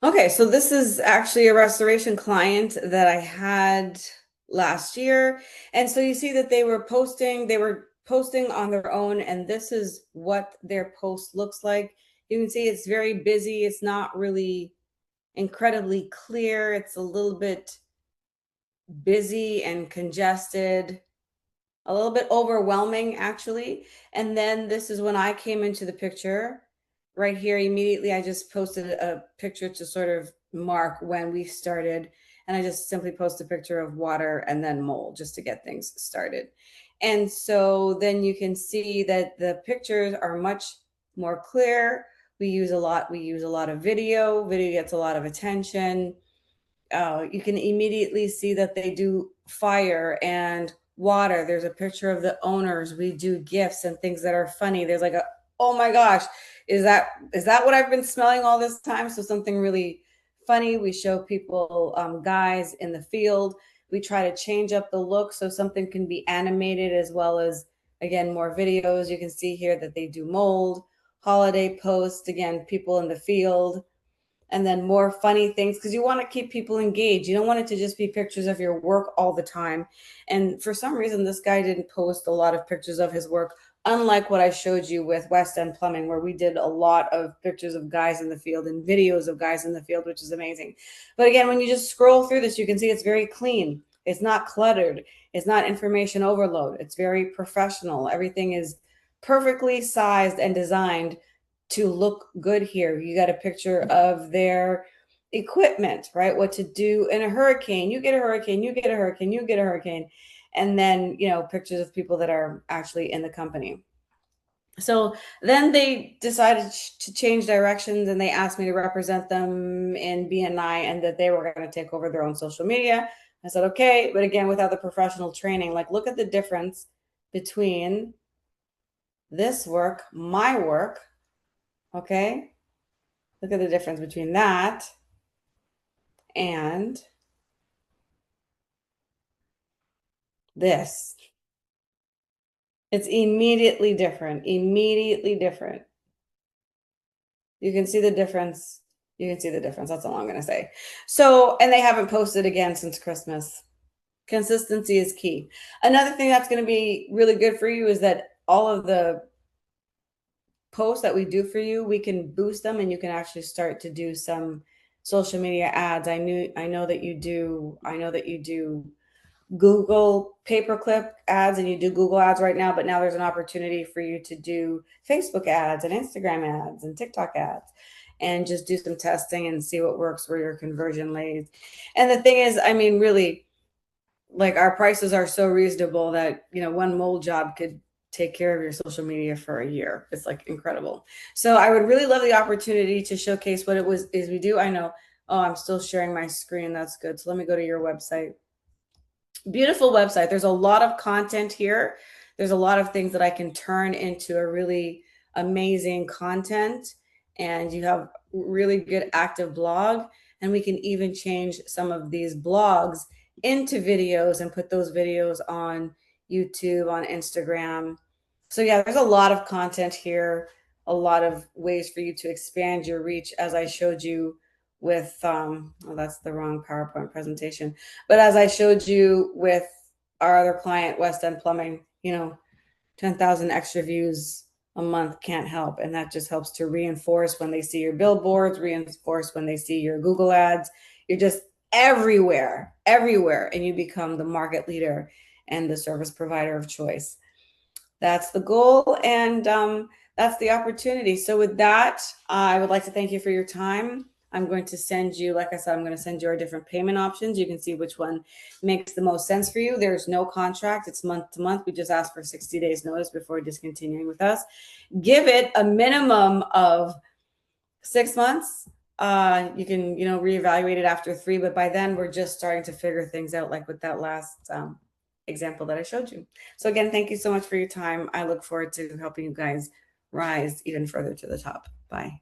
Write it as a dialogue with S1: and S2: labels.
S1: Okay, so this is actually a restoration client that I had last year. And so you see that they were posting on their own, and this is what their post looks like. You can see it's very busy. It's not really incredibly clear. It's a little bit busy and congested, a little bit overwhelming actually. And then this is when I came into the picture right here. Immediately I just posted a picture to sort of mark when we started, and I just simply post a picture of water and then mold just to get things started. And so then you can see that the pictures are much more clear. We use a lot of video gets a lot of attention. You can immediately see that they do fire and water. There's a picture of the owners. We do gifts and things that are funny. There's like a, oh my gosh, is that what I've been smelling all this time? So something really funny. We show people guys in the field. We try to change up the look so something can be animated as well as, again, more videos. You can see here that they do mold, holiday posts, again, people in the field, and then more funny things because you want to keep people engaged. You don't want it to just be pictures of your work all the time. And for some reason, this guy didn't post a lot of pictures of his work, unlike what I showed you with West End Plumbing, where we did a lot of pictures of guys in the field and videos of guys in the field, which is amazing. But again, when you just scroll through this, you can see it's very clean. It's not cluttered. It's not information overload. It's very professional. Everything is perfectly sized and designed to look good here. You got a picture of their equipment, right? What to do in a hurricane. You get a hurricane, you get a hurricane, you get a hurricane. And then, pictures of people that are actually in the company. So then they decided to change directions, and they asked me to represent them in BNI and that they were going to take over their own social media. I said, okay. But again, without the professional training, like look at the difference between this work, my work. Okay. Look at the difference between that and this. It's immediately different, immediately different. You can see the difference. You can see the difference. That's all I'm going to say. So, and they haven't posted again since Christmas. Consistency is key. Another thing that's going to be really good for you is that all of the posts that we do for you, we can boost them, and you can actually start to do some social media ads. I know that you do. I know that you do Google pay-per-click ads, and you do Google ads right now, but now there's an opportunity for you to do Facebook ads and Instagram ads and TikTok ads, and just do some testing and see what works, where your conversion lays. And the thing is, I mean, really, like our prices are so reasonable that, one mold job could take care of your social media for a year. It's like incredible. So I would really love the opportunity to showcase what it was is we do. I know, oh, I'm still sharing my screen. That's good. So let me go to your website. Beautiful website. There's a lot of content here. There's a lot of things that I can turn into a really amazing content. And you have really good active blog. And we can even change some of these blogs into videos and put those videos on YouTube, on Instagram. So, yeah, there's a lot of content here, a lot of ways for you to expand your reach, as I showed you with, oh, that's the wrong PowerPoint presentation. But as I showed you with our other client, West End Plumbing, 10,000 extra views a month can't help. And that just helps to reinforce when they see your billboards, reinforce when they see your Google ads. You're just everywhere, everywhere. And you become the market leader and the service provider of choice. That's the goal. And that's the opportunity. So with that, I would like to thank you for your time. I'm going to send you, like I said, I'm going to send you our different payment options. You can see which one makes the most sense for you. There's no contract. It's month to month. We just ask for 60 days notice before discontinuing with us. Give it a minimum of 6 months. You can, reevaluate it after 3, but by then we're just starting to figure things out, like with that last example that I showed you. So again, thank you so much for your time. I look forward to helping you guys rise even further to the top. Bye.